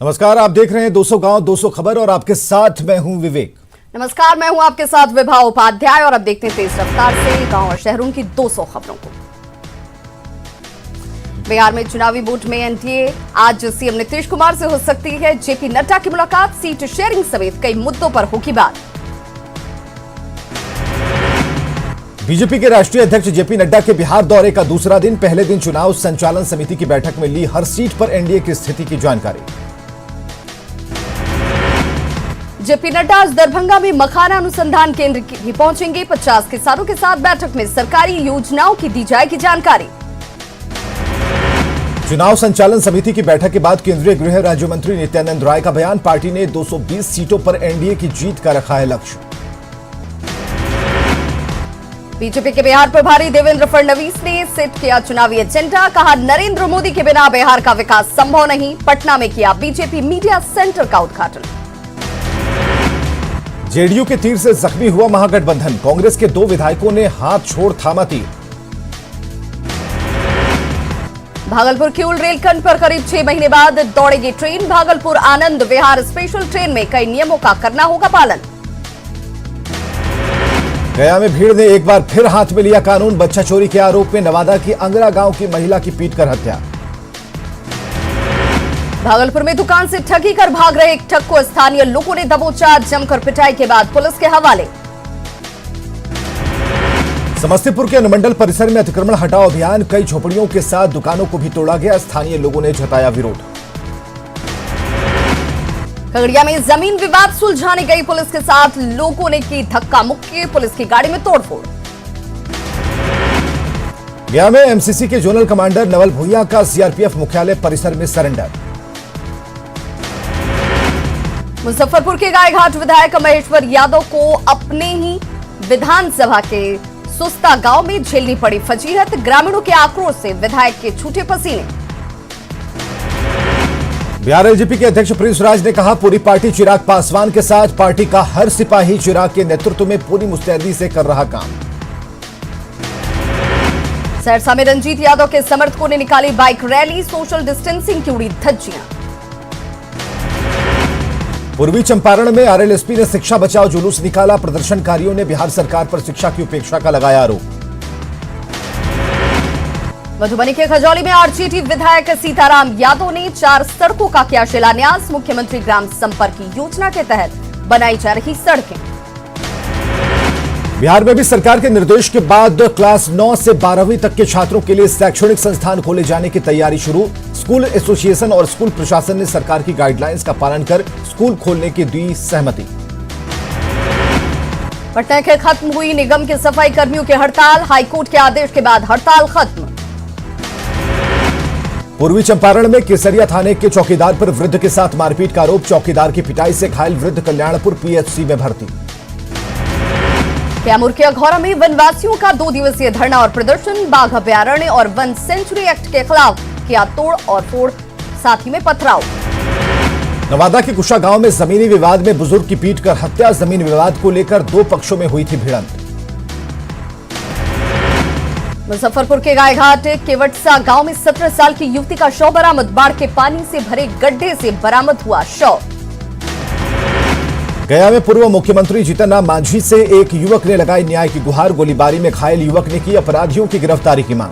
नमस्कार, आप देख रहे हैं 200 गांव 200 खबर और आपके साथ मैं हूं विवेक। नमस्कार, मैं हूं आपके साथ विभा उपाध्याय और अब देखते हैं तेज रफ्तार से गांव और शहरों की 200 खबरों को। बिहार में चुनावी वोट में एनडीए आज सीएम नीतीश कुमार से हो सकती है जेपी नड्डा की मुलाकात, सीट शेयरिंग समेत कई मुद्दों पर होगी बात। बीजेपी के राष्ट्रीय अध्यक्ष जेपी नड्डा के बिहार दौरे का दूसरा दिन, पहले दिन चुनाव संचालन समिति की बैठक में ली हर सीट पर एनडीए की स्थिति की जानकारी। जेपी नड्डा आज दरभंगा में मखाना अनुसंधान केंद्र भी पहुंचेंगे। 50 किसानों के साथ बैठक में सरकारी योजनाओं की दी जाएगी जानकारी। चुनाव संचालन समिति की बैठक के बाद केंद्रीय गृह राज्य मंत्री नित्यानंद राय का बयान, पार्टी ने 220 सीटों पर एनडीए की जीत का रखा है लक्ष्य। बीजेपी के बिहार प्रभारी देवेंद्र फडणवीस ने सेट किया चुनावी एजेंडा, कहा नरेंद्र मोदी के बिना बिहार का विकास संभव नहीं। पटना में किया बीजेपी मीडिया सेंटर का उद्घाटन। जेडीयू के तीर से जख्मी हुआ महागठबंधन, कांग्रेस के 2 विधायकों ने हाथ छोड़ थामा तीर। भागलपुर किऊल रेलखंड पर करीब 6 महीने बाद दौड़ेगी train. Bhagalpur Anand Vihar special train में कई नियमों का करना होगा पालन। गया में भीड़ ने एक बार फिर हाथ में लिया कानून, बच्चा चोरी के आरोप में नवादा की अंगरा गांव की महिला की पीटकर हत्या। भागलपुर में दुकान से ठगी कर भाग रहे एक ठग को स्थानीय लोगों ने दबोचा, जमकर पिटाई के बाद पुलिस के हवाले। समस्तीपुर के अनुमंडल परिसर में अतिक्रमण हटाओ अभियान, कई झोपड़ियों के साथ दुकानों को भी तोड़ा गया, स्थानीय लोगों ने जताया विरोध। खगड़िया में जमीन विवाद सुलझाने गई पुलिस के साथ लोगों ने की धक्का मुक्की, पुलिस की गाड़ी में तोड़फोड़। गया में एमसीसी के जोनल कमांडर नवल भुइया का सीआरपीएफ मुख्यालय परिसर में सरेंडर। मुजफ्फरपुर के गायघाट विधायक महेश्वर यादव को अपने ही विधानसभा के सुस्ता गांव में झेलनी पड़ी फजीहत, ग्रामीणों के आक्रोश से विधायक के छूटे पसीने। बिहार एलजेपी के अध्यक्ष प्रिंस राज ने कहा, पूरी पार्टी चिराग पासवान के साथ, पार्टी का हर सिपाही चिराग के नेतृत्व में पूरी मुस्तैदी से कर रहा काम। सहरसा में रंजीत यादव के समर्थकों ने निकाली बाइक रैली, सोशल डिस्टेंसिंग की उड़ी धज्जियां। पूर्वी चंपारण में आरएलएसपी ने शिक्षा बचाओ जुलूस निकाला, प्रदर्शनकारियों ने बिहार सरकार पर शिक्षा की उपेक्षा का लगाया आरोप। मधुबनी के खजौली में आरजेडी विधायक सीताराम यादव ने 4 सड़कों का किया शिलान्यास, मुख्यमंत्री ग्राम संपर्क योजना के तहत बनाई जा रही सड़कें। बिहार में भी सरकार के निर्देश के बाद क्लास 9 से 12वीं तक के छात्रों के लिए शैक्षणिक संस्थान खोले जाने की तैयारी शुरू। स्कूल एसोसिएशन और स्कूल प्रशासन ने सरकार की गाइडलाइंस का पालन कर स्कूल खोलने की दी सहमति। पटना के खत्म हुई निगम के सफाई कर्मियों की हड़ताल, हाईकोर्ट के आदेश के बाद हड़ताल खत्म। पूर्वी चंपारण में केसरिया थाने के चौकीदार पर वृद्ध के साथ मारपीट का आरोप, चौकीदार की पिटाई से घायल वृद्ध कल्याणपुर पीएचसी में भर्ती। कैमूर के अघौरा में वनवासियों का 2 दिवसीय धरना और प्रदर्शन, बाघ अभयारण्य और वन सेंचुरी एक्ट के खिलाफ किया तोड़ और फोड़, साथ ही में पथराव। नवादा के कुशा गांव में जमीनी विवाद में बुजुर्ग की पीटकर हत्या, जमीन विवाद को लेकर 2 पक्षों में हुई थी भिड़ंत। मुजफ्फरपुर के गायघाट केवटसा गांव में 17 साल की युवती का शव बरामद, बाढ़ के पानी से भरे गड्ढे से बरामद हुआ शव। गया में पूर्व मुख्यमंत्री जीतन राम मांझी से एक युवक ने लगाई न्याय की गुहार, गोलीबारी में घायल युवक ने की अपराधियों की गिरफ्तारी की मांग।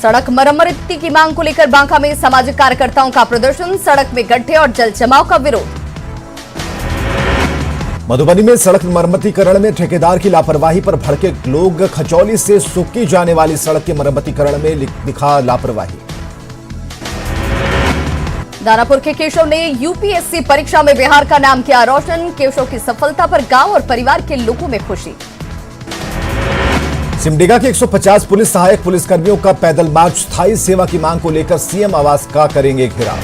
सड़क मरम्मत की मांग को लेकर बांका में सामाजिक कार्यकर्ताओं का प्रदर्शन, सड़क में गड्ढे और जल जमाव का विरोध। मधुबनी में सड़क मरम्मतीकरण में ठेकेदार की लापरवाही पर भड़के लोग, खचौली से सुक्की जाने वाली सड़क के मरम्मतीकरण में दिखा लापरवाही। दानापुर के केशव ने यूपीएससी परीक्षा में बिहार का नाम किया रोशन, केशव की सफलता पर गांव और परिवार के लोगों में खुशी। सिमडेगा के 150 पुलिस सहायक पुलिसकर्मियों का पैदल मार्च, स्थायी सेवा की मांग को लेकर सीएम आवास का करेंगे घेराव।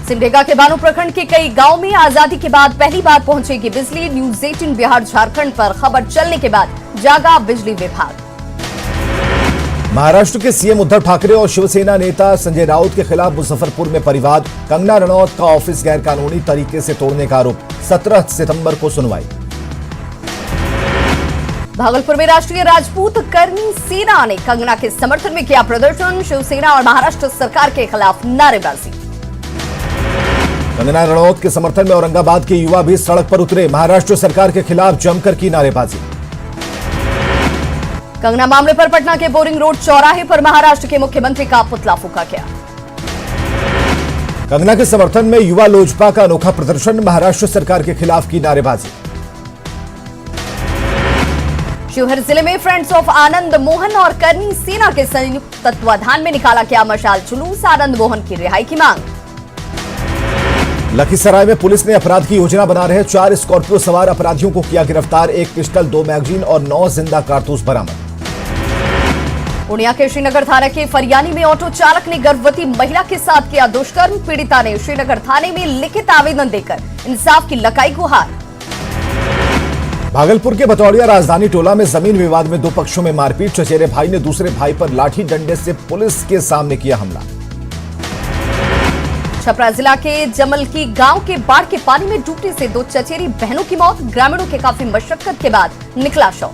सिमडेगा के बानो प्रखंड के कई गांव में आजादी के बाद पहली बार पहुंचेगी बिजली, न्यूज 18 बिहार झारखंड पर खबर चलने के बाद जागा बिजली विभाग। महाराष्ट्र के सीएम उद्धव ठाकरे और शिवसेना नेता संजय राउत के खिलाफ मुजफ्फरपुर में परिवाद, कंगना रनौत का ऑफिस गैरकानूनी तरीके से तोड़ने का आरोप, 17 सितंबर को सुनवाई। भागलपुर में राष्ट्रीय राजपूत कर्मी सेना ने कंगना के समर्थन में किया प्रदर्शन। शिवसेना और महाराष्ट्र सरकार के खिलाफ नारेबाजी। कंगना रणौत के समर्थन में औरंगाबाद के युवा भी सड़क पर उतरे। महाराष्ट्र सरकार के खिलाफ जमकर की नारेबाजी। कंगना मामले पर पटना के बोरिंग रोड चौराहे पर महाराष्ट्र के मुख्यमंत्री का पुतला फूंका गया। कंगना के समर्थन में युवा लोजपा का अनोखा प्रदर्शन। महाराष्ट्र सरकार के खिलाफ की नारेबाजी। शिवहर जिले में फ्रेंड्स ऑफ आनंद मोहन और कर्मी सेना के संयुक्त तत्वाधान में निकाला गया मशाल जुलूस। आनंद मोहन की रिहाई की मांग। लखीसराय में पुलिस ने अपराध की योजना बना रहे 4 स्कॉर्पियो सवार अपराधियों को किया गिरफ्तार। 1 पिस्टल, 2 मैगजीन और 9 जिंदा कारतूस बरामद। पूर्णिया के श्रीनगर थाना के फरियानी में ऑटो चालक ने गर्भवती महिला के साथ किया दुष्कर्म। पीड़िता ने श्रीनगर थाने में लिखित आवेदन देकर इंसाफ की लगाई गुहार। भागलपुर के बतौड़िया राजधानी टोला में जमीन विवाद में 2 पक्षों में मारपीट। चचेरे भाई ने दूसरे भाई पर लाठी डंडे से पुलिस के सामने किया हमला। छपरा जिला के जमलकी गांव के बाढ़ के पानी में डूबने से 2 चचेरी बहनों की मौत। ग्रामीणों के काफी मशक्कत के बाद निकला शव।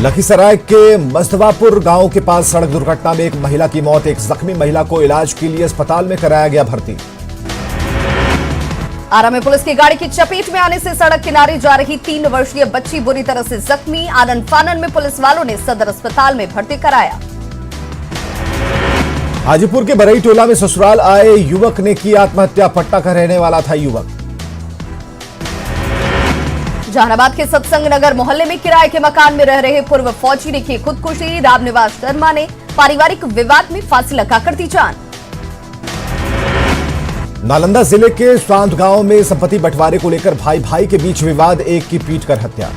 लखीसराय के मस्तवापुर गांव के पास सड़क दुर्घटना में एक महिला की मौत। एक जख्मी महिला को इलाज के लिए अस्पताल में कराया गया भर्ती। आरा में पुलिस की गाड़ी की चपेट में आने से सड़क किनारे जा रही 3 वर्षीय बच्ची बुरी तरह से जख्मी। आनन फानन में पुलिस वालों ने सदर अस्पताल में भर्ती कराया। हाजीपुर के बरई टोला में ससुराल आए युवक ने की आत्महत्या। पटना का रहने वाला था युवक। जहानाबाद के सत्संग नगर मोहल्ले में किराए के मकान में रह रहे पूर्व फौजी ने की खुदकुशी। रामनिवास शर्मा ने पारिवारिक विवाद में फांसी लगाकर दी जान। नालंदा जिले के स्वांत गांव में संपत्ति बंटवारे को लेकर भाई भाई के बीच विवाद। एक की पीटकर हत्या।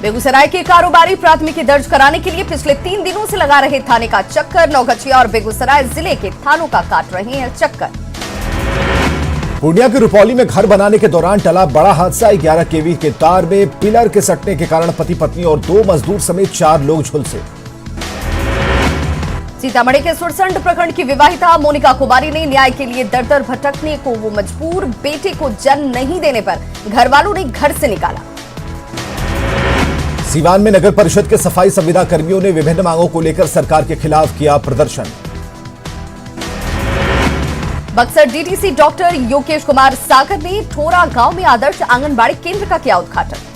बेगूसराय के कारोबारी प्राथमिकी दर्ज कराने के लिए पिछले 3 दिनों से लगा रहे थाने का चक्कर। नौगछिया और बेगूसराय जिले के थानों का काट रहे हैं चक्कर। पूर्णिया के रुपौली में घर बनाने के दौरान टला बड़ा हादसा। 11 केवी के तार में पिलर के सटने के कारण पति पत्नी और 2 मजदूर समेत 4 लोग झुलसे। सीतामढ़ी के सुरसंड प्रखंड की विवाहिता मोनिका कुमारी ने न्याय के लिए दर दर भटकने को वो मजबूर। बेटे को जन्म नहीं देने पर घर वालों ने घर से निकाला। सीवान में नगर परिषद के सफाई संविदा कर्मियों ने विभिन्न मांगों को लेकर सरकार के खिलाफ किया प्रदर्शन। बक्सर डीटीसी डॉक्टर योगेश कुमार सागर ने ठोरा गांव में आदर्श आंगनबाड़ी केंद्र का किया उद्घाटन।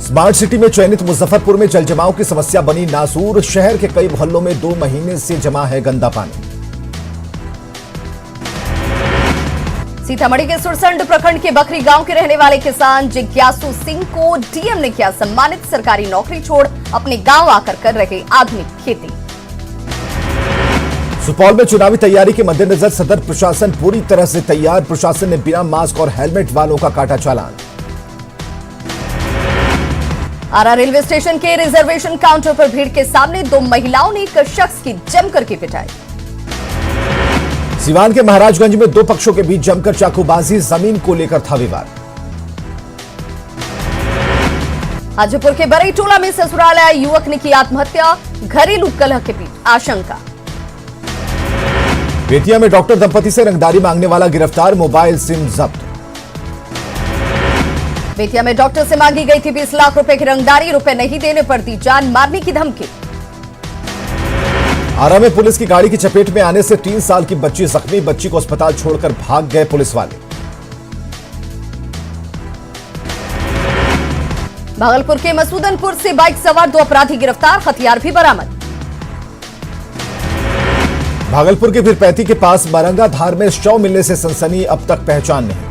स्मार्ट सिटी में चयनित मुजफ्फरपुर में जलजमाव की समस्या बनी नासूर। शहर के कई मोहल्लों में 2 महीने से जमा है गंदा पानी। सीतामढ़ी के सुरसंड प्रखंड के बकरी गांव के रहने वाले किसान जिज्ञासु सिंह को डीएम ने किया सम्मानित। सरकारी नौकरी छोड़ अपने गांव आकर कर रहे आधुनिक खेती। सुपौल में चुनावी तैयारी के मद्देनजर सदर प्रशासन पूरी तरह से तैयार। प्रशासन ने बिना मास्क और हेलमेट वालों का काटा चालान। आरा रेलवे स्टेशन के रिजर्वेशन काउंटर पर भीड़ के सामने 2 महिलाओं ने एक शख्स की जमकर की पिटाई। सिवान के महाराजगंज में 2 पक्षों के बीच जमकर चाकूबाजी। जमीन को लेकर था विवाद। हाजीपुर के बरई टोला में ससुराल आए युवक ने की आत्महत्या। घरेलू कलह के बीच आशंका। बेतिया में डॉक्टर दंपति से रंगदारी मांगने वाला गिरफ्तार। मोबाइल सिम जब्त। बेतिया में डॉक्टर से मांगी गई थी 20 लाख रुपए की रंगदारी। रुपए नहीं देने पर दी जान मारने की धमकी। आरा में पुलिस की गाड़ी की चपेट में आने से 3 साल की बच्ची जख्मी। बच्ची को अस्पताल छोड़कर भाग गए पुलिस वाले। भागलपुर के मसूदनपुर से बाइक सवार 2 अपराधी गिरफ्तार। हथियार भी बरामद। भागलपुर के पीरपैंती के पास मरंगा धार में शव मिलने से सनसनी। अब तक पहचान नहीं।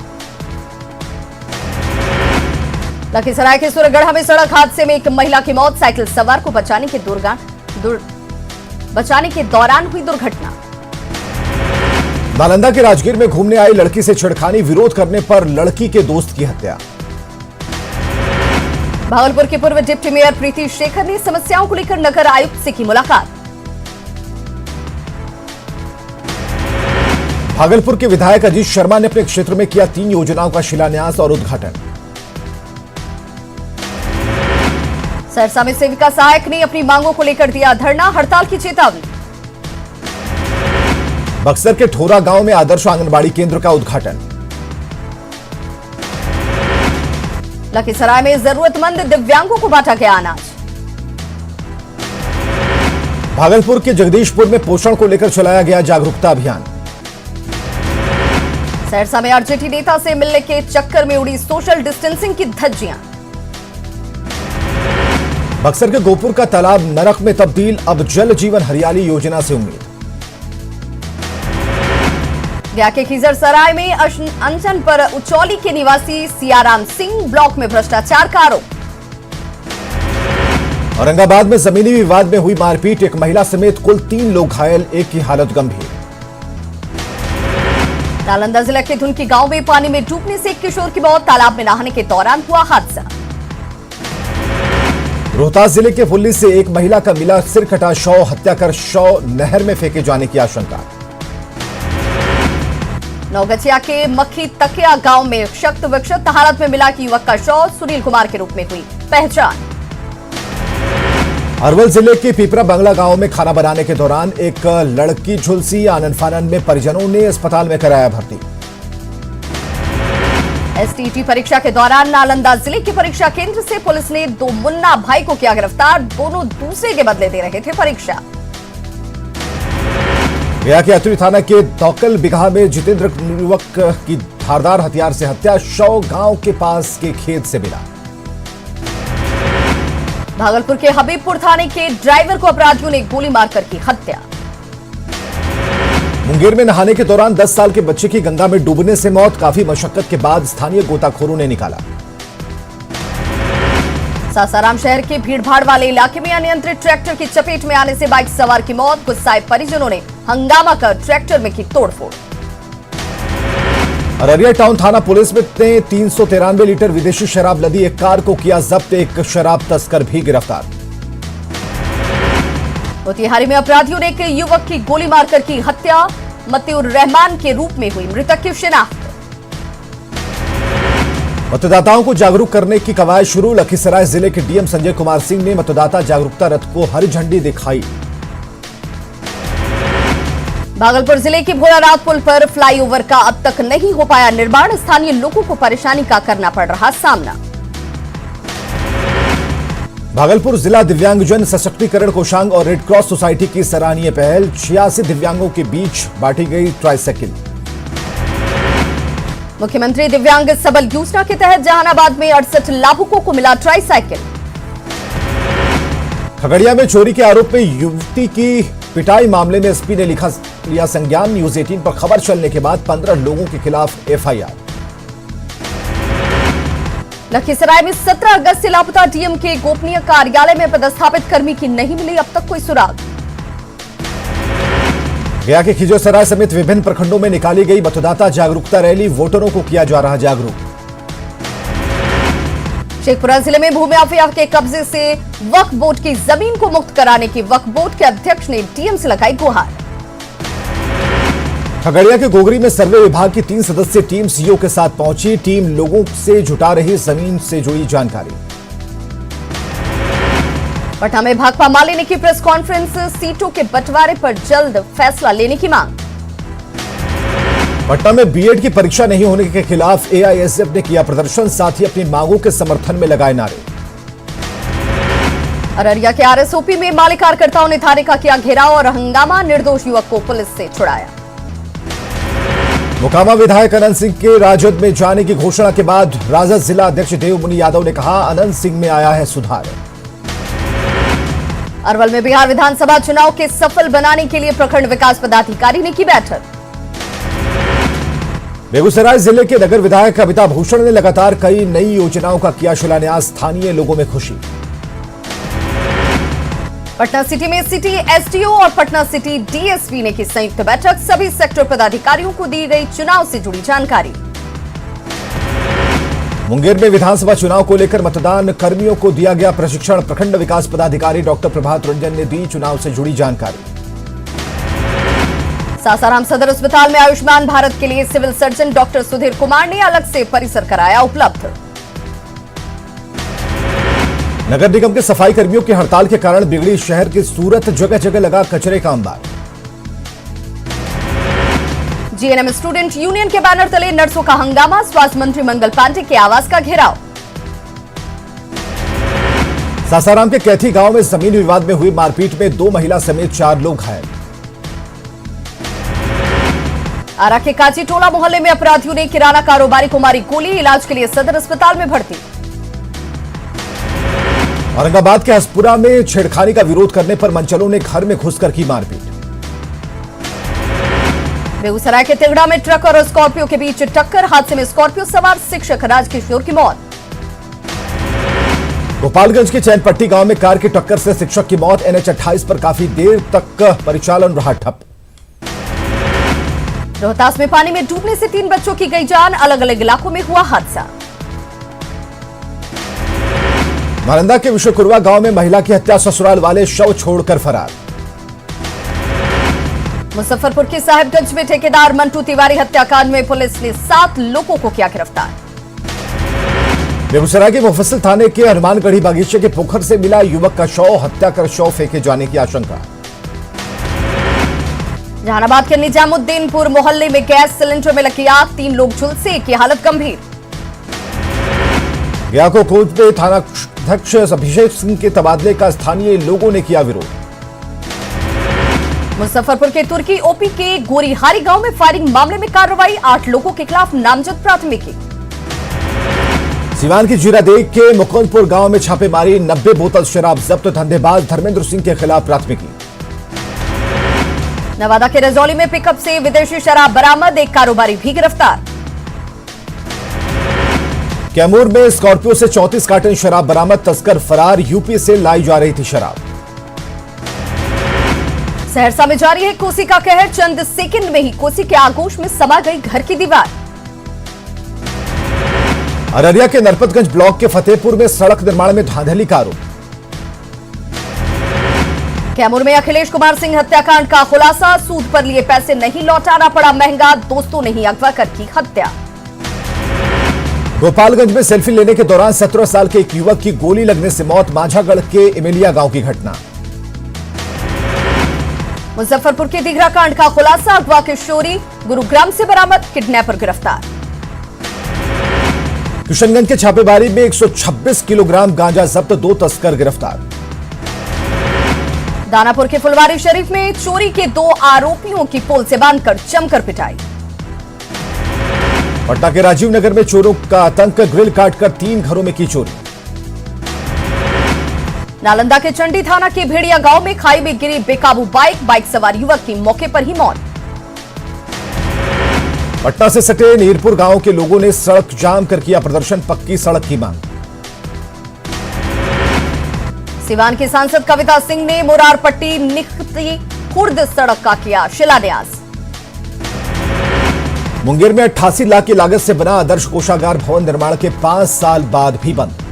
लखीसराय के सूरगढ़ा में सड़क हादसे में एक महिला की मौत। साइकिल सवार को बचाने के दौरान हुई दुर्घटना। नालंदा के राजगीर में घूमने आई लड़की से छेड़खानी। विरोध करने पर लड़की के दोस्त की हत्या। भागलपुर के पूर्व डिप्टी मेयर प्रीति शेखर ने समस्याओं को लेकर नगर आयुक्त से की मुलाकात। भागलपुर के विधायक अजीत शर्मा ने अपने क्षेत्र में किया 3 योजनाओं का शिलान्यास और उद्घाटन। सरसा में सेविका सहायक ने अपनी मांगों को लेकर दिया धरना। हड़ताल की चेतावनी। बक्सर के ठोरा गांव में आदर्श आंगनबाड़ी केंद्र का उद्घाटन। लखीसराय में जरूरतमंद दिव्यांगों को बांटा गया अनाज। भागलपुर के जगदीशपुर में पोषण को लेकर चलाया गया जागरूकता अभियान। सहरसा में आरजेडी नेता से मिलने के चक्कर में उड़ी सोशल डिस्टेंसिंग की धज्जियां। बक्सर के गोपुर का तालाब नरक में तब्दील, अब जल जीवन हरियाली योजना से उम्मीद। गया के खिजरसराय में अनशन पर उचौली के निवासी सियाराम सिंह, ब्लॉक में भ्रष्टाचार का आरोप। औरंगाबाद में जमीनी विवाद में हुई मारपीट, एक महिला समेत कुल 3 लोग घायल, एक की हालत गंभीर। नालंदा जिला के धुनकी गांव में पानी में डूबने से एक किशोर की मौत, तालाब में नहाने के दौरान हुआ हादसा। रोहतास जिले के फुल्ली से एक महिला का मिला सिर कटा शव, हत्या कर शव नहर में फेंके जाने की आशंका। नौगछिया के मक्खी तकिया गांव में क्षत विक्षत हालत में मिला कि युवक का शव सुनील कुमार के रूप में हुई पहचान। अरवल जिले के पीपरा बंगला गांव में खाना बनाने के दौरान एक लड़की झुलसी, आनन फानन में परिजनों ने अस्पताल में कराया भर्ती। एसटीटी परीक्षा के दौरान नालंदा जिले के परीक्षा केंद्र से पुलिस ने 2 मुन्ना भाई को किया गिरफ्तार, दोनों दूसरे के बदले दे रहे थे परीक्षा। गया के अतुरी थाना के दौकल बिगहा में जितेंद्र युवक की धारदार हथियार से हत्या, शव गांव के पास के खेत से मिला। भागलपुर के हबीबपुर थाने के ड्राइवर को अपराधियों ने गोली मारकर की हत्या। मुंगेर में नहाने के दौरान 10 साल के बच्चे की गंगा में डूबने से मौत, काफी मशक्कत के बाद स्थानीय गोताखोरों ने निकाला। सासाराम शहर के भीड़भाड़ वाले इलाके में अनियंत्रित ट्रैक्टर की चपेट में आने से बाइक सवार की मौत, गुस्साए परिजनों ने हंगामा कर ट्रैक्टर में की तोड़फोड़। अररिया टाउन थाना पुलिस में 393 लीटर विदेशी शराब लदी एक कार को किया जब्त, एक शराब तस्कर भी गिरफ्तार। मोतिहारी में अपराधियों ने एक युवक की गोली मारकर की हत्या, मतिउर रहमान के रूप में हुई मृतक की शिनाख्त। मतदाताओं को जागरूक करने की कवायद शुरू, लखीसराय जिले के डीएम संजय कुमार सिंह ने मतदाता जागरूकता रथ को हरी झंडी दिखाई। भागलपुर जिले के भोलानाथ पुल पर फ्लाईओवर का अब तक नहीं हो पाया निर्माण, स्थानीय लोगों को परेशानी का करना पड़ रहा सामना। भागलपुर जिला दिव्यांगजन सशक्तिकरण कोषांग और रेड क्रॉस सोसाइटी की सराहनीय पहल, 86 दिव्यांगों के बीच बांटी गई ट्राइसाइकिल। मुख्यमंत्री दिव्यांग सबल योजना के तहत जहानाबाद में 68 लाभुकों को मिला ट्राइसाइकिल। खगड़िया में चोरी के आरोप में युवती की पिटाई मामले में एसपी ने लिया संज्ञान, न्यूज 18 पर खबर चलने के बाद 15 लोगों के खिलाफ एफआईआर। लखीसराय में 17 अगस्त से लापता डीएम के गोपनीय कार्यालय में पदस्थापित कर्मी की नहीं मिली अब तक कोई सुराग। गया के खिजरसराय समेत विभिन्न प्रखंडों में निकाली गई मतदाता जागरूकता रैली, वोटरों को किया जा रहा जागरूक। शेखपुरा जिले में भूमि माफिया के कब्जे से वक्फ बोर्ड की जमीन को मुक्त कराने की वक्फ बोर्ड के अध्यक्ष ने डीएम से लगाई गुहार। खगड़िया के गोगरी में सर्वे विभाग की 3 सदस्यीय टीम सीओ के साथ पहुंची, टीम लोगों से जुटा रही जमीन से जुड़ी जानकारी। पटना में भाकपा माले ने की प्रेस कॉन्फ्रेंस, सीटों के बंटवारे पर जल्द फैसला लेने की मांग। पटना में बीएड की परीक्षा नहीं होने के खिलाफ एआईएसएफ ने किया प्रदर्शन, साथ ही अपनी मांगों के समर्थन में लगाए नारे। अररिया के आरएसओपी में माले कार्यकर्ताओं ने थाने का किया घेराव और हंगामा, निर्दोष युवक को पुलिस से छुड़ाया। मोकामा विधायक अनंत सिंह के राजद में जाने की घोषणा के बाद राजद जिला अध्यक्ष देवमुनि यादव ने कहा, अनंत सिंह में आया है सुधार। अरवल में बिहार विधानसभा चुनाव के सफल बनाने के लिए प्रखंड विकास पदाधिकारी ने की बैठक। बेगूसराय जिले के नगर विधायक कविता भूषण ने लगातार कई नई योजनाओं का किया शिलान्यास, स्थानीय लोगों में खुशी। पटना सिटी में सिटी एसडीओ और पटना सिटी डीएसपी ने की संयुक्त बैठक, सभी सेक्टर पदाधिकारियों को दी गई चुनाव से जुड़ी जानकारी। मुंगेर में विधानसभा चुनाव को लेकर मतदान कर्मियों को दिया गया प्रशिक्षण, प्रखंड विकास पदाधिकारी डॉक्टर प्रभात रंजन ने दी चुनाव से जुड़ी जानकारी। सासाराम सदर अस्पताल में आयुष्मान भारत के लिए civil surgeon doctor Sudhir Kumar ने अलग से परिसर कराया उपलब्ध। नगर निगम के सफाई कर्मियों की हड़ताल के कारण बिगड़ी शहर की सूरत, जगह जगह लगा कचरे का अंबार। जीएनएम स्टूडेंट यूनियन के बैनर तले नर्सों का हंगामा, स्वास्थ्य मंत्री मंगल पांडे के आवास का घेराव। सासाराम के कैथी गांव में जमीन विवाद में हुई मारपीट में 2 महिला समेत 4 लोग घायल। आरा के काजी टोला मोहल्ले में अपराधियों ने किराना कारोबारी को मारी गोली, इलाज के लिए सदर अस्पताल में भर्ती। औरंगाबाद के हसपुरा में छेड़खानी का विरोध करने पर मंचलों ने घर में घुसकर की मारपीट। बेगूसराय के तिगड़ा में ट्रक और स्कॉर्पियो के बीच टक्कर, हादसे में स्कॉर्पियो सवार शिक्षक राजकिशोर की मौत। गोपालगंज के चैनपट्टी गांव में कार की टक्कर से शिक्षक की मौत, NH 28 पर काफी देर तक परिचालन रहा ठप। रोहतास में पानी में डूबने से 3 बच्चों की गई जान, अलग अलग इलाकों में हुआ हादसा। नालंदा के विश्वकुरवा गांव में महिला की हत्या, ससुराल वाले शव छोड़कर फरार। मुजफ्फरपुर के साहिबगंज में ठेकेदार मंटू तिवारी हत्याकांड में पुलिस ने 7 लोगों को किया गिरफ्तार। बेगूसराय के मुफस्सिल थाने के हनुमानगढ़ी बागीचे के पोखर से मिला युवक का शव, हत्या कर शव फेंके जाने की आशंका। जहानाबाद के निजामुद्दीनपुर मोहल्ले में गैस सिलेंडर में लगी आग, 3 लोग झुलसे, एक की हालत गंभीर। गया को कोच में थानाध्यक्ष अभिषेक सिंह के तबादले का स्थानीय लोगों ने किया विरोध। मुजफ्फरपुर के तुर्की ओपी के गोरीहारी गांव में फायरिंग मामले में कार्रवाई, 8 लोगों के खिलाफ नामजद प्राथमिकी। सिवान की जीरादेग के मुकुंदपुर गांव में छापेमारी, 90 बोतल शराब जब्त, धंधेबाज धर्मेंद्र सिंह के खिलाफ प्राथमिकी। नवादा के रजौली में पिकअप से विदेशी शराब बरामद, एक कारोबारी भी गिरफ्तार। कैमूर में स्कॉर्पियो से 34 कार्टन शराब बरामद, तस्कर फरार, यूपी से लाई जा रही थी शराब। सहरसा में जारी है कोसी का कहर, चंद सेकंड में ही कोसी के आगोश में समा गई घर की दीवार। अररिया के नरपतगंज ब्लॉक के फतेहपुर में सड़क निर्माण में धांधली का आरोप। कैमूर में अखिलेश कुमार सिंह हत्याकांड का खुलासा, सूद पर लिए पैसे नहीं लौटाना पड़ा महंगा, दोस्तों ने ही अगवा कर की हत्या। गोपालगंज में सेल्फी लेने के दौरान 17 साल के एक युवक की गोली लगने से मौत, माझागढ़ के इमेलिया गांव की घटना। मुजफ्फरपुर के दिघरा कांड का खुलासा, अगवा किशोरी गुरुग्राम से बरामद, किडनैपर गिरफ्तार। किशनगंज के छापेमारी में 126 किलोग्राम गांजा जब्त, 2 तस्कर गिरफ्तार। दानापुर के फुलवारी शरीफ में चोरी के 2 आरोपियों की पोल से बांधकर जमकर पिटाई। पटना के राजीव नगर में चोरों का आतंक, ग्रिल काटकर 3 घरों में की चोरी। नालंदा के चंडी थाना के भेड़िया गांव में खाई में गिरी बेकाबू बाइक सवार युवक की मौके पर ही मौत। पटना से सटे नीरपुर गांव के लोगों ने सड़क जाम कर किया प्रदर्शन, पक्की सड़क की मांग। सिवान की सांसद कविता सिंह ने मुरारपट्टी निखती खुर्द सड़क का किया शिलान्यास। मुंगेर में 88 लाख की लागत से बना आदर्श कोषागार भवन निर्माण के 5 साल बाद भी बंद।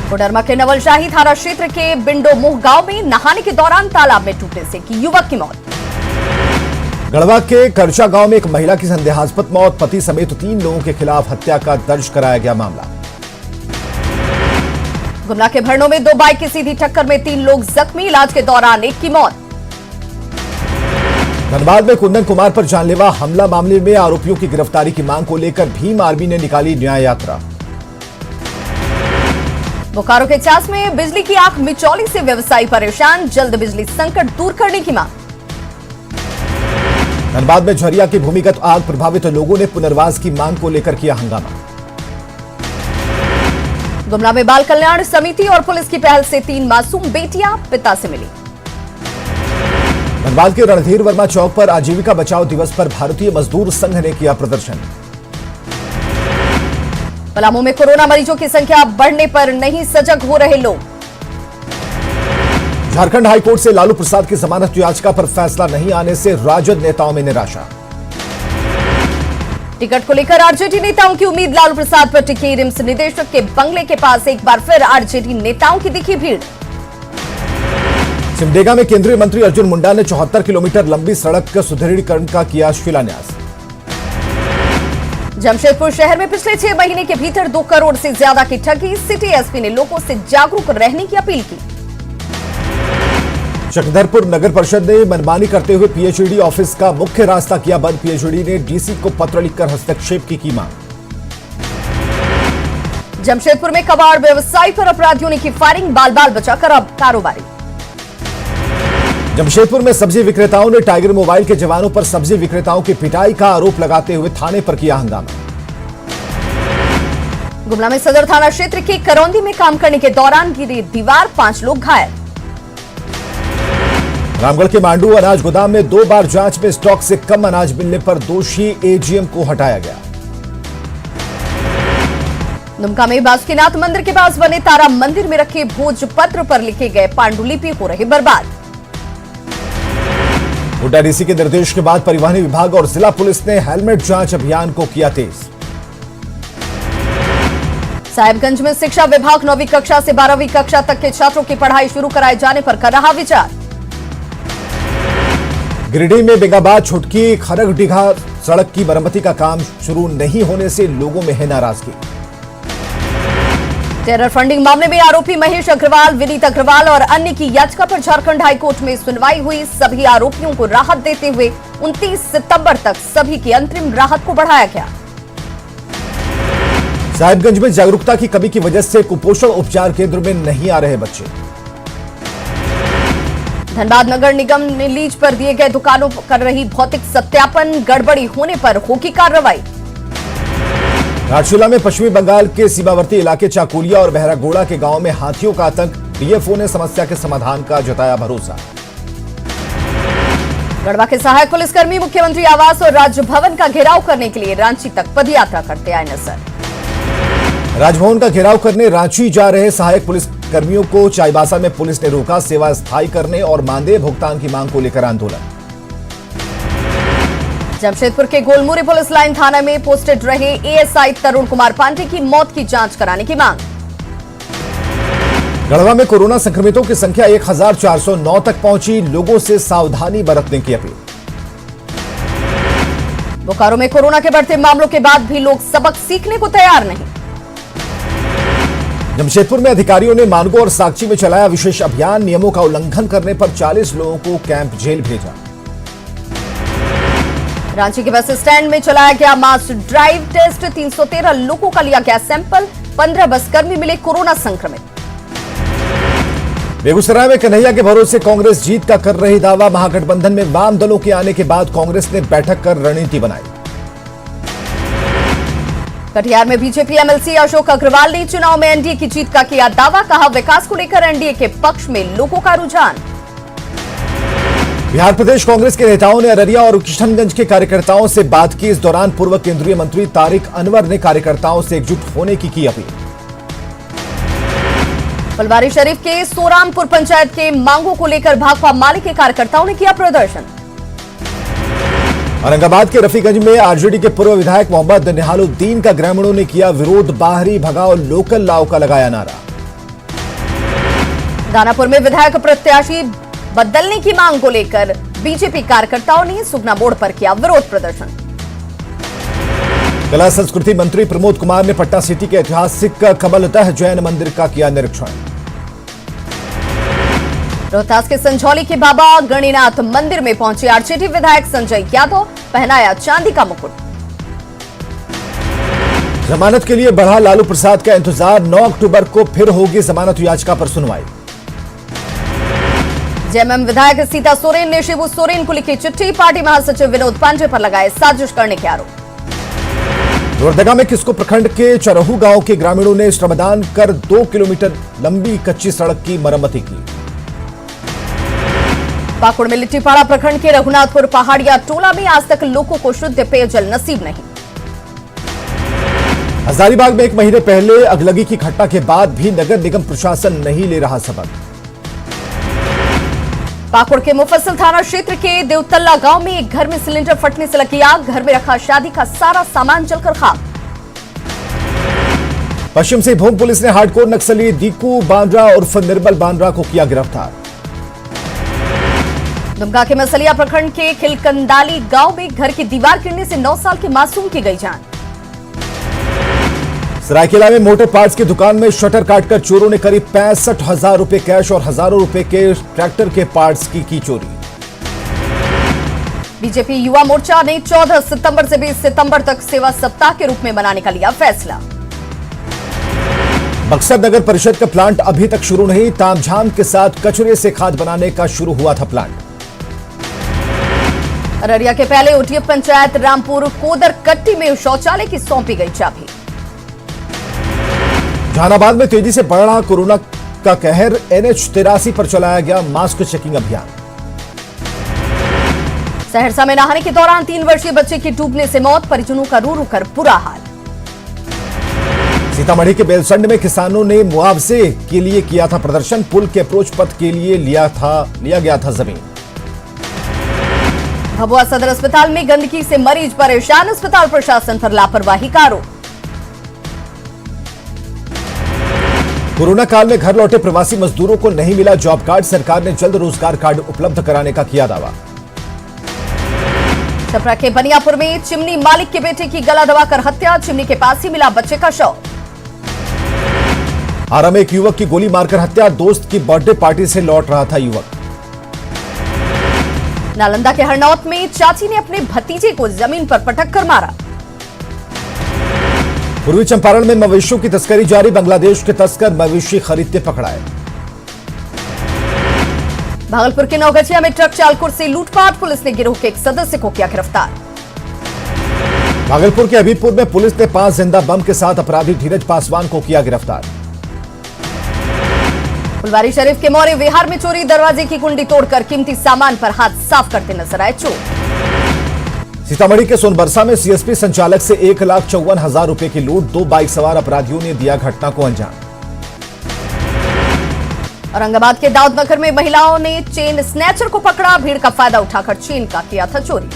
कोडरमा के नवलशाही थाना क्षेत्र के बिंडोमुह गांव में नहाने के दौरान तालाब में टूटने से की युवक की मौत। गढ़वा के करचा गांव में एक महिला की संदेहास्पद मौत, पति समेत 3 लोगों के खिलाफ हत्या का दर्ज कराया गया मामला। गुमला के भरनों में 2 बाइक की सीधी टक्कर में 3 लोग जख्मी, इलाज के दौरान एक की मौत। धनबाद में कुंदन कुमार पर जानलेवा हमला मामले में आरोपियों की गिरफ्तारी की मांग को लेकर भीम आर्मी ने निकाली न्याय यात्रा। बोकारो के चास में बिजली की आंख मिचौली से व्यवसायी परेशान, जल्द बिजली संकट दूर करने की मांग। धनबाद में झरिया की भूमिगत आग, प्रभावित लोगों ने पुनर्वास की मांग को लेकर किया हंगामा। गुमला में बाल कल्याण समिति और पुलिस की पहल से 3 मासूम बेटियां पिता से मिली। धनबाद के रणधीर वर्मा चौक पर आजीविका बचाओ दिवस पर भारतीय मजदूर संघ ने किया प्रदर्शन। पलामू में कोरोना मरीजों की संख्या बढ़ने पर नहीं सजग हो रहे लोग। झारखंड हाईकोर्ट से लालू प्रसाद की जमानत याचिका पर फैसला नहीं आने से राजद नेताओं में निराशा। टिकट को लेकर आरजेडी नेताओं की उम्मीद लालू प्रसाद पर टिकी, रिम्स निदेशक के बंगले के पास एक बार फिर आरजेडी नेताओं की दिखी भीड़। सिमडेगा में केंद्रीय मंत्री अर्जुन मुंडा ने 74 किलोमीटर लंबी सड़क का सुदृढ़ीकरण का किया शिलान्यास। जमशेदपुर शहर में पिछले 6 महीने के भीतर 2 करोड़ से ज्यादा की ठगी, सिटी एसपी ने लोगों से जागरूक रहने की अपील की। चक्रधरपुर नगर परिषद ने मनमानी करते हुए पीएचईडी ऑफिस का मुख्य रास्ता किया बंद, पीएचईडी ने डीसी को पत्र लिखकर हस्तक्षेप की मांग। जमशेदपुर में कबाड़ व्यवसायी पर अपराधियों ने की फायरिंग, बाल बाल बचाकर अब कारोबारी। जमशेदपुर में सब्जी विक्रेताओं ने टाइगर मोबाइल के जवानों पर सब्जी विक्रेताओं की पिटाई का आरोप लगाते हुए थाने पर किया हंगामा। गुमला में सदर थाना क्षेत्र के करौंदी में काम करने के दौरान गिरी दीवार, 5 लोग घायल। रामगढ़ के मांडू अनाज गोदाम में 2 बार जांच में स्टॉक से कम अनाज मिलने पर दोषी एजीएम को हटाया गया। दुमका में बासुकीनाथ मंदिर के पास बने तारा मंदिर में रखे भोजपत्र पर लिखे गए पांडुलिपि हो रहे बर्बाद। गोड्डा डीसी के निर्देश के बाद परिवहन विभाग और जिला पुलिस ने हेलमेट जांच अभियान को किया तेज। साहिबगंज में शिक्षा विभाग 9वीं कक्षा से 12वीं कक्षा तक के छात्रों की पढ़ाई शुरू कराए जाने पर कर रहा विचार। गिरिडीह में बेगाबाद छुटकी खरगडीघा सड़क की मरम्मती का काम शुरू नहीं होने से लोगों में है नाराजगी। टेरर फंडिंग मामले में आरोपी महेश अग्रवाल, विनीत अग्रवाल और अन्य की याचिका पर झारखंड हाईकोर्ट में सुनवाई हुई। सभी आरोपियों को राहत देते हुए 29 सितंबर तक सभी की अंतरिम राहत को बढ़ाया गया। साहिबगंज में जागरूकता की कमी की वजह से कुपोषण उपचार केंद्र में नहीं आ रहे बच्चे। धनबाद नगर निगम ने लीज पर दिए गए दुकानों कर रही भौतिक सत्यापन, गड़बड़ी होने पर होगी कार्रवाई। घाटशिला में पश्चिमी बंगाल के सीमावर्ती इलाके चाकुलिया और बहरागोड़ा के गांव में हाथियों का आतंक, डीएफओ ने समस्या के समाधान का जताया भरोसा। गढ़वा के सहायक पुलिसकर्मी मुख्यमंत्री आवास और राजभवन का घेराव करने के लिए रांची तक पदयात्रा करते आए नजर। राजभवन का घेराव करने रांची जा रहे सहायक पुलिस कर्मियों को चाईबासा में पुलिस ने रोका। सेवा स्थायी करने और मानदेय भुगतान की मांग को लेकर आंदोलन। जमशेदपुर के गोलमुरी पुलिस लाइन थाना में पोस्टेड रहे एएसआई तरुण कुमार पांडे की मौत की जांच कराने की मांग। गढ़वा में कोरोना संक्रमितों की संख्या 1409 तक पहुंची, लोगों से सावधानी बरतने की अपील। बोकारो में कोरोना के बढ़ते मामलों के बाद भी लोग सबक सीखने को तैयार नहीं। जमशेदपुर में अधिकारियों ने मानगो और साकची में चलाया विशेष अभियान, नियमों का उल्लंघन करने पर 40 लोगों को कैंप जेल भेजा। रांची के बस स्टैंड में चलाया गया मास ड्राइव टेस्ट, 313 लोगों का लिया गया सैंपल, 15 बस कर्मी मिले कोरोना संक्रमित। बेगूसराय में कन्हैया के भरोसे कांग्रेस जीत का कर रही दावा, महागठबंधन में वाम दलों के आने के बाद कांग्रेस ने बैठक कर रणनीति बनाई। कटिहार में बीजेपी एमएलसी अशोक अग्रवाल ने चुनाव में एनडीए की जीत का किया दावा, कहा विकास को लेकर एनडीए के पक्ष में लोगों का रुझान। बिहार प्रदेश कांग्रेस के नेताओं ने अररिया और किशनगंज के कार्यकर्ताओं से बात की। इस दौरान पूर्व केंद्रीय मंत्री तारिक अनवर ने कार्यकर्ताओं से एकजुट होने की अपील। फुलवारी शरीफ के सोरामपुर पंचायत के मांगों को लेकर भाकपा माले के कार्यकर्ताओं ने किया प्रदर्शन। औरंगाबाद के रफीगंज में आरजेडी के पूर्व विधायक मोहम्मद निहालुद्दीन का ग्रामीणों ने किया विरोध, बाहरी भगाओ लोकल लाओ का लगाया नारा। दानापुर में विधायक प्रत्याशी बदलने की मांग को लेकर बीजेपी कार्यकर्ताओं ने सुगना बोर्ड पर किया विरोध प्रदर्शन। कला संस्कृति मंत्री प्रमोद कुमार ने पटना सिटी के ऐतिहासिक कमलदह जैन मंदिर का किया निरीक्षण। रोहतास के संझौली के बाबा गणिनाथ मंदिर में पहुंचे आरजेडी विधायक संजय यादव, पहनाया चांदी का मुकुट। जमानत के लिए बढ़ा लालू प्रसाद का इंतजार, 9 अक्टूबर को फिर होगी जमानत याचिका पर सुनवाई। जेएमएम विधायक सीता सोरेन ने शिबू सोरेन को लिखी चिट्ठी, पार्टी महासचिव विनोद पांडे पर लगाए साजिश करने के आरोप। लोहरदगा में किस्को प्रखंड के चरहू गांव के ग्रामीणों ने श्रमदान कर 2 किलोमीटर लंबी कच्ची सड़क की मरम्मती की। पाकुड़ में लिट्टीपाड़ा प्रखंड के रघुनाथपुर पहाड़िया टोला में आज तक लोगों को शुद्ध पेयजल नसीब नहीं। हजारीबाग में 1 महीने पहले अगलगी की घटना के बाद भी नगर निगम प्रशासन नहीं ले रहा सबक। पाकुड़ के मुफस्सिल थाना क्षेत्र के देवतल्ला गांव में एक घर में सिलेंडर फटने से लगी आग, घर में रखा शादी का सारा सामान जलकर खाक। पश्चिम सिंहभूम पुलिस ने हार्डकोर नक्सली दीकू बांद्रा उर्फ निर्मल बांद्रा को किया गिरफ्तार। दुमका के मसलिया प्रखंड के खिलकंदाली गांव में घर की दीवार गिरने से 9 साल के मासूम की गई जान। सरायकेला में मोटर पार्ट्स की दुकान में शटर काटकर चोरों ने करीब 65,000 रुपए कैश और हजारों रुपए के ट्रैक्टर के पार्ट्स की चोरी। बीजेपी युवा मोर्चा ने 14 सितंबर से 20 सितंबर तक सेवा सप्ताह के रूप में मनाने का लिया फैसला। बक्सर नगर परिषद का प्लांट अभी तक शुरू नहीं, तामझाम के साथ कचरे से खाद बनाने का शुरू हुआ था प्लांट। अररिया के पहले ओटीएफ पंचायत रामपुर कोदरकट्टी में शौचालय की सौंपी गई चाबी। जहानाबाद में तेजी से बढ़ रहा कोरोना का कहर, NH-83 पर चलाया गया मास्क चेकिंग अभियान। सहरसा में नहाने के दौरान 3 वर्षीय बच्चे की डूबने से मौत, परिजनों का रो रो कर बुरा हाल। सीतामढ़ी के बेलसंड में किसानों ने मुआवजे के लिए किया था प्रदर्शन, पुल के अप्रोच पथ के लिए लिया गया था जमीन। भभुआ सदर अस्पताल में गंदगी से मरीज परेशान, अस्पताल प्रशासन पर लापरवाही का आरोप। कोरोना काल में घर लौटे प्रवासी मजदूरों को नहीं मिला जॉब कार्ड, सरकार ने जल्द रोजगार कार्ड उपलब्ध कराने का किया दावा। छपरा के बनियापुर में चिमनी मालिक के बेटे की गला दबाकर हत्या, चिमनी के पास ही मिला बच्चे का शव। आरा में एक युवक की गोली मारकर हत्या, दोस्त की बर्थडे पार्टी से लौट रहा था युवक। नालंदा के हरनौत में चाची ने अपने भतीजे को जमीन पर पटक कर मारा। पूर्वी चंपारण में मवेशियों की तस्करी जारी, बांग्लादेश के तस्कर मवेशी खरीदते पकड़ाए। भागलपुर के नौगछिया में ट्रक चालकों से लूटपाट, पुलिस ने गिरोह के एक सदस्य को किया गिरफ्तार। भागलपुर के हबीबपुर में पुलिस ने 5 जिंदा बम के साथ अपराधी धीरज पासवान को किया गिरफ्तार। फुलवारी शरीफ के मौर्य विहार में चोरी, दरवाजे की कुंडी तोड़कर कीमती सामान पर हाथ साफ करते नजर आए चोर। सीतामढ़ी के सोनबरसा में सीएसपी संचालक से 1,54,000 रुपए की लूट, 2 बाइक सवार अपराधियों ने दिया घटना को अंजाम। औरंगाबाद के दाऊदनगर में महिलाओं ने चेन स्नैचर को पकड़ा, भीड़ का फायदा उठाकर चेन का किया था चोरी।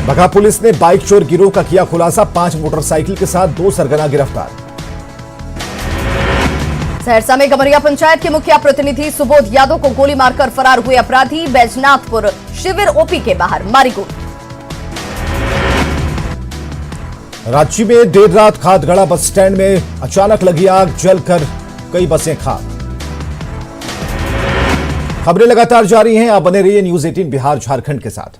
बघा पुलिस ने बाइक चोर गिरोह का किया खुलासा, 5 मोटरसाइकिल के साथ 2 सरगना गिरफ्तार। सहरसा में गमरिया पंचायत के मुखिया प्रतिनिधि सुबोध यादव को गोली मारकर फरार हुए अपराधी, बैजनाथपुर शिविर ओपी के बाहर मारी गोली। रांची में देर रात खादगड़ा बस स्टैंड में अचानक लगी आग, जलकर कई बसें खाक। खबरें लगातार जारी हैं, आप बने रहिए न्यूज़ 18 बिहार झारखंड के साथ।